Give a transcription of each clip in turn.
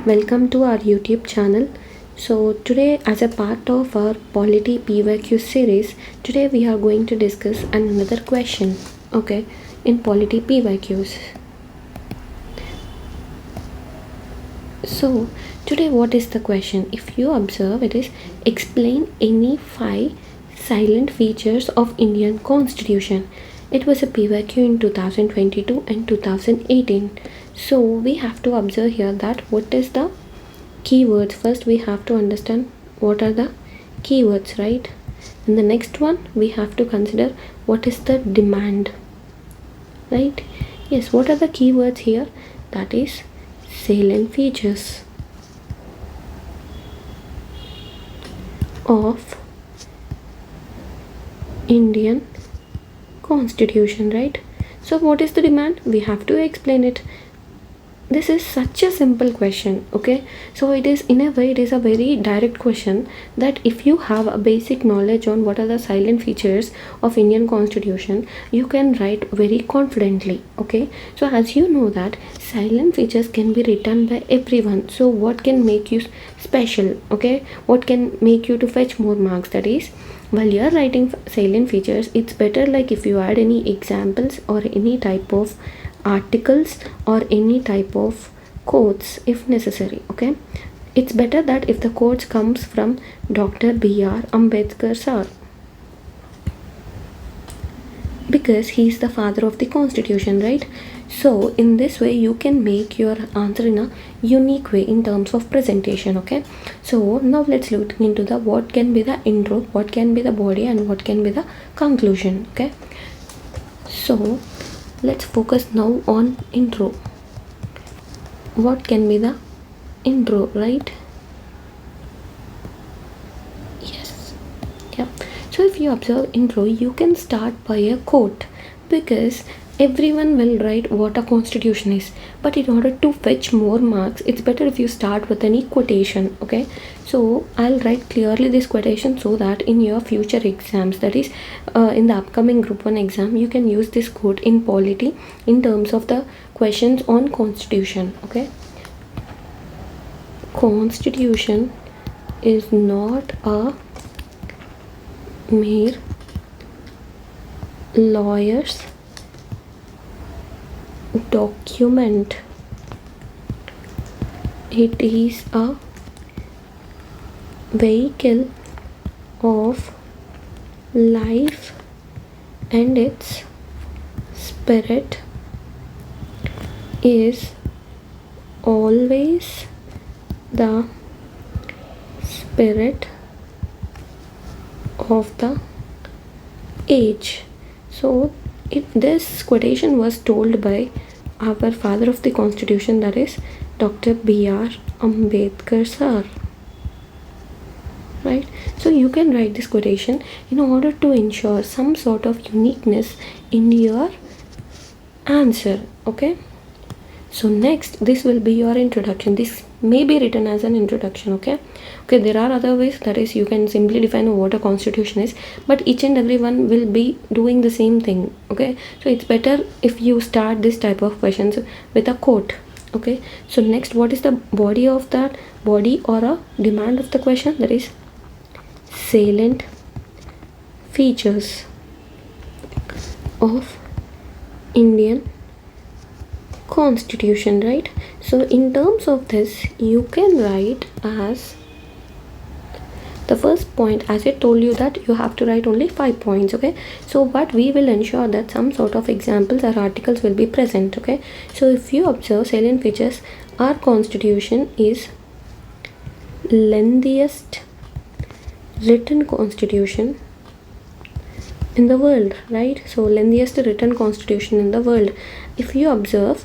Welcome to our YouTube channel. So today, as a part of our Polity PYQ series, today we are going to discuss another question, okay, in Polity PYQs. So today what is the question? If you observe, it is explain any 5 silent features of Indian Constitution. It was a PYQ in 2022 and 2018. So we have to observe here that what is the keywords. First we have to understand what are the keywords, right? And the next one we have to consider what is the demand, right? Yes, what are the keywords here? That is salient features of Indian Constitution, right? So what is the demand? We have to explain it. This is such a simple question, okay? So it is, in a way, it is a very direct question that if you have a basic knowledge on what are the silent features of Indian Constitution, you can write very confidently, okay? So as you know that silent features can be written by everyone. So what can make you special, okay? What can make you to fetch more marks? That is, while you are writing salient features, it's better like if you add any examples or any type of articles or any type of quotes if necessary, okay? It's better that if the quotes comes from Dr. B.R. Ambedkar sir, because he is the father of the constitution, right? So in this way you can make your answer in a unique way in terms of presentation, okay? So now let's look into the what can be the intro, what can be the body, and what can be the conclusion, okay? So let's focus now on intro. What can be the intro, right? Yes, yeah. So if you observe intro, you can start by a quote, because everyone will write what a constitution is, but in order to fetch more marks, it's better if you start with any quotation, okay? So I'll write clearly this quotation so that in your future exams, that is in the upcoming group 1 exam, you can use this quote in polity in terms of the questions on constitution, okay? Constitution is not a mere lawyer's document. It is a vehicle of life, and its spirit is always the spirit of the age. So this quotation was told by our father of the constitution, that is Dr. B.R. Ambedkar sir, right? So you can write this quotation in order to ensure some sort of uniqueness in your answer, okay? So next, this will be your introduction. This may be written as an introduction, okay? Okay, there are other ways, that is you can simply define what a constitution is, but each and everyone will be doing the same thing, okay? So it's better if you start this type of questions with a quote, okay? So next, what is the body of that, body or a demand of the question? That is salient features of Indian Constitution, right? So in terms of this, you can write as the first point, as I told you that you have to write only 5 points, okay? So but we will ensure that some sort of examples or articles will be present, okay? So if you observe salient features, our constitution is lengthiest written constitution in the world, right? So lengthiest written constitution in the world. If you observe,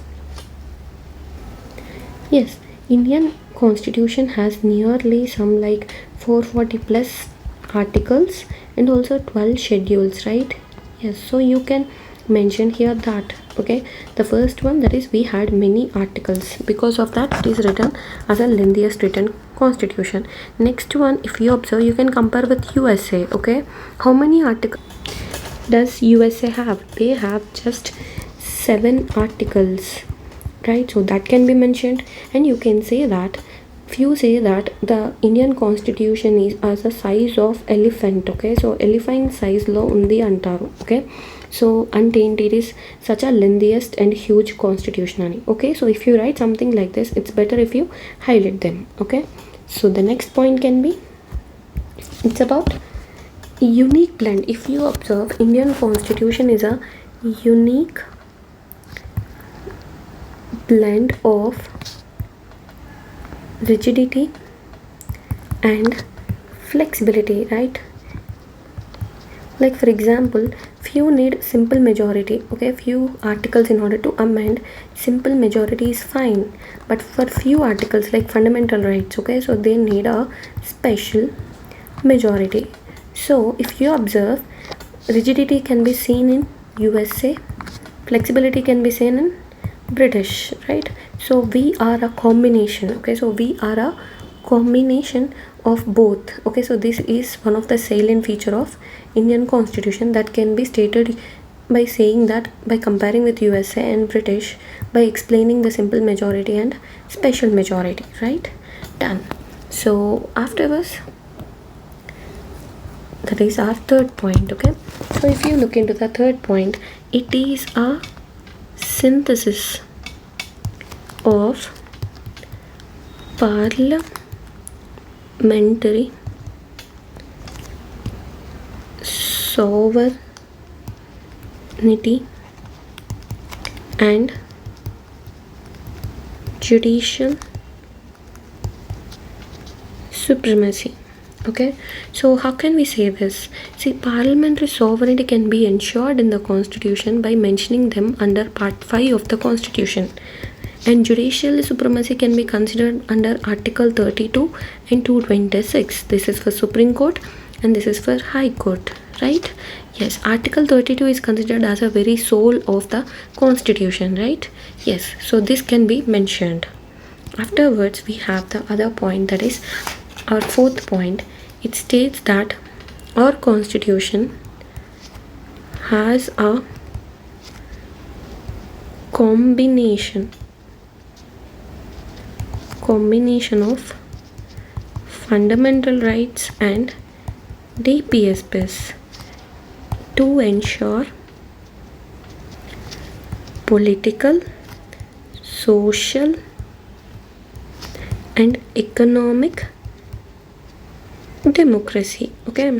yes, Indian Constitution has nearly some like 440 plus articles and also 12 schedules, right? Yes, so you can mention here that, okay? The first one, that is we had many articles, because of that it is written as a lengthiest written constitution. Next one, if you observe, you can compare with USA, okay? How many articles does USA have? They have just 7 articles. right? So that can be mentioned. And you can say that few say that the Indian constitution is as the size of elephant. Okay, so elephant size lo undi antaru. Okay, so untamed, it is such a lengthiest and huge constitution ani. Okay, so if you write something like this, it's better if you highlight them. Okay, so the next point can be, it's about unique blend. If you observe, Indian constitution is a unique blend of rigidity and flexibility, right? Like for example, few need simple majority. Okay, few articles in order to amend, simple majority is fine. But for few articles like fundamental rights, okay, so they need a special majority. So if you observe, rigidity can be seen in USA, flexibility can be seen in British, right? So we are a combination. Okay, so we are a combination of both. Okay, so this is one of the salient feature of Indian constitution that can be stated by saying that, by comparing with USA and British, by explaining the simple majority and special majority, right? Done. So afterwards, that is our third point. Okay, so if you look into the third point, it is a synthesis of parliamentary sovereignty and judicial supremacy. Okay, so how can we say this? See, parliamentary sovereignty can be ensured in the constitution by mentioning them under part 5 of the constitution, and judicial supremacy can be considered under article 32 and 226. This is for Supreme Court and this is for High Court, right? Yes, article 32 is considered as a very soul of the constitution, right? Yes, so this can be mentioned. Afterwards, we have the other point, that is our fourth point. It states that our constitution has a combination of fundamental rights and APPSC to ensure political, social and economic democracy. Okay,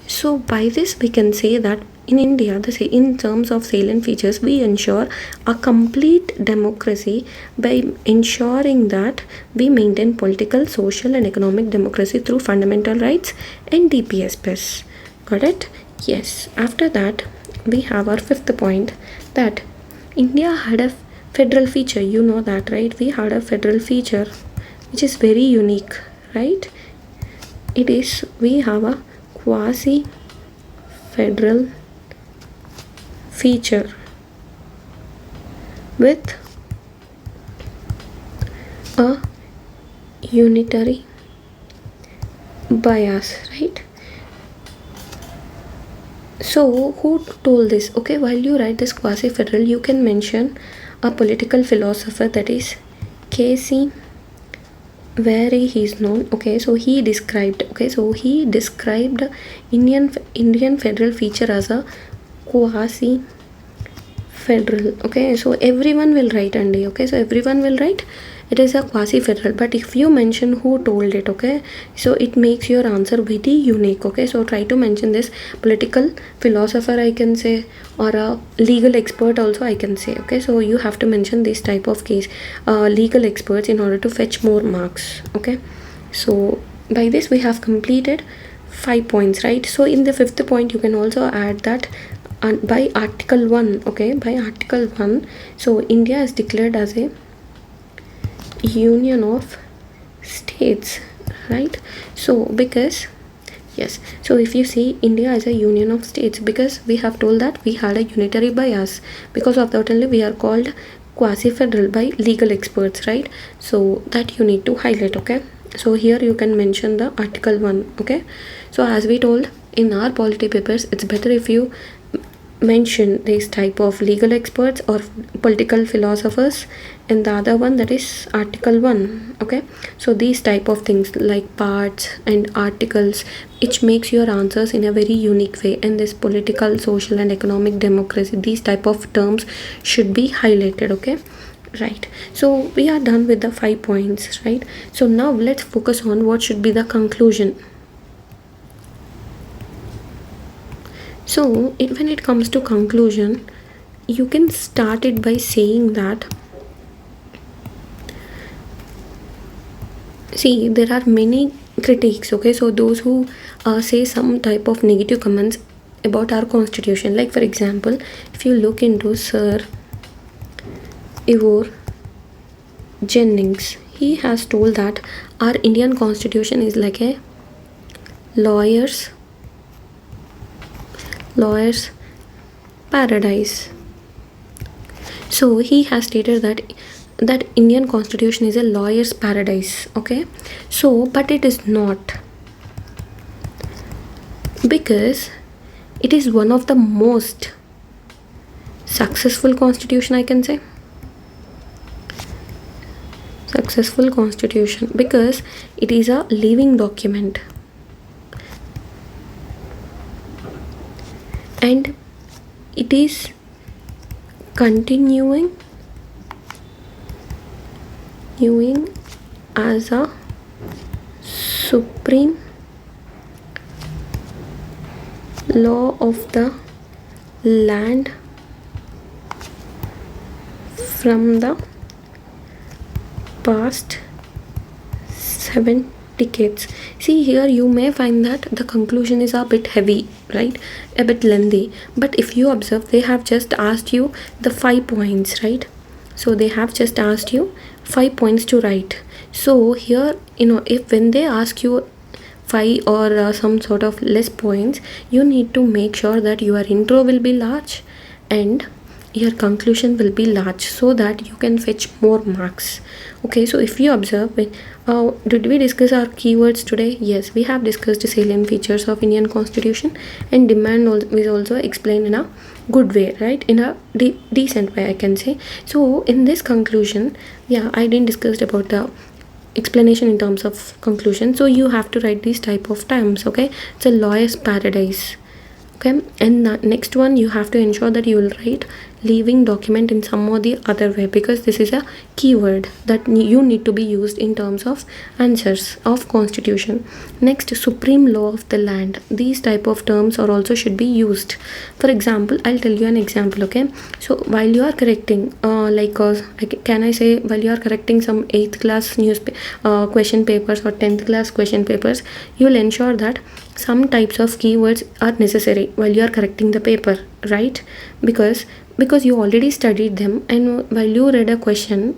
so by this we can say that in India, in terms of salient features, we ensure a complete democracy by ensuring that we maintain political, social and economic democracy through fundamental rights and APPSC. Got it? Yes. After that, we have our fifth point, that India had a federal feature. You know that, right? We had a federal feature which is very unique, right? It is, we have a quasi federal feature with a unitary bias, right? So who told this? Okay, while you write this quasi federal, you can mention a political philosopher, that is KC, where he is known. Okay, so he described Indian federal feature as a quasi federal. Okay, so everyone will write Andy. Okay, so everyone will write it is a quasi federal, but if you mention who told it, okay, so it makes your answer very unique. Okay, so try to mention this political philosopher, I can say, or a legal expert also I can say. Okay, so you have to mention this type of case, legal experts, in order to fetch more marks. Okay, so by this we have completed 5 points, right? So in the fifth point you can also add that by article 1. Okay, by article 1, so India is declared as a union of states, right? So because yes, so if you see, India is a union of states, because we have told that we had a unitary bias. Because of that only we are called quasi federal by legal experts, right? So that you need to highlight. Okay, so here you can mention the article 1. Okay, so as we told in our polity papers, it's better if you mention this type of legal experts or political philosophers and the other one, that is article 1. Okay, so these type of things like parts and articles, which makes your answers in a very unique way. And this political, social and economic democracy, these type of terms should be highlighted. Okay, right. So we are done with the 5 points, right? So now let's focus on what should be the conclusion. So when it comes to conclusion, you can start it by saying that, see, there are many critics. Okay, so those who say some type of negative comments about our constitution, like for example, if you look into Sir Ivor Jennings, he has told that our Indian constitution is like a lawyer's paradise. So he has stated that Indian constitution is a lawyer's paradise. Okay, so but it is not, because it is one of the most successful constitution, I can say. Successful constitution because it is a living document, and it is continuing as a supreme law of the land from the past 7 decades. See, here you may find that the conclusion is a bit heavy, right? A bit lengthy. But if you observe, they have just asked you the 5 points, right? So they have just asked you 5 points to write. So here, if when they ask you 5 or some sort of less points, you need to make sure that your intro will be large and your conclusion will be large, so that you can fetch more marks. Okay, so if you observe, did we discuss our keywords today? Yes, we have discussed the salient features of Indian constitution, and demand is also explained in a good way, right? In a decent way, I can say. So in this conclusion, yeah, I didn't discuss about the explanation in terms of conclusion. So you have to write these type of terms. Okay, it's a lawyer's paradise. Okay, and the next one, you have to ensure that you will write living document in some or the other way, because this is a keyword that you need to be used in terms of answers of constitution. Next, supreme law of the land, these type of terms are also should be used. For example, I'll tell you an example. Okay, so while you are correcting can I say, while you are correcting some 8th class question papers or 10th class question papers, you will ensure that some types of keywords are necessary while you are correcting the paper, right? Because you already studied them, and while you read a question,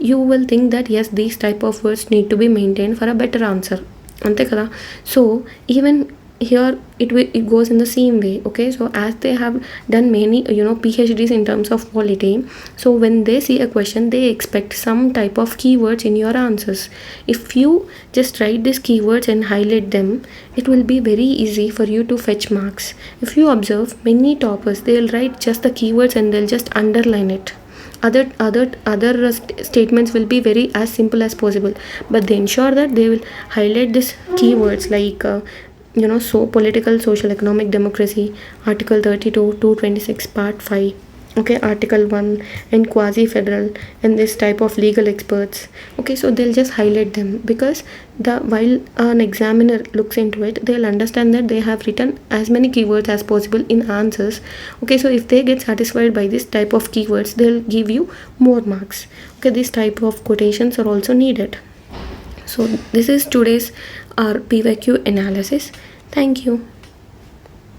you will think that yes, these type of words need to be maintained for a better answer, ante kada. So even here it goes in the same way. Okay, so as they have done many PhDs in terms of quality, so when they see a question, they expect some type of keywords in your answers. If you just write these keywords and highlight them, it will be very easy for you to fetch marks. If you observe, many toppers, they'll write just the keywords and they'll just underline it. Other statements will be very as simple as possible, but they ensure that they will highlight these keywords like so political, social, economic democracy, article 32, 226, part 5. Okay, article 1, and quasi federal, and this type of legal experts. Okay, so they'll just highlight them, because while an examiner looks into it, they'll understand that they have written as many keywords as possible in answers. Okay, so if they get satisfied by this type of keywords, they'll give you more marks. Okay, this type of quotations are also needed. So this is today's our PYQ analysis. Thank you.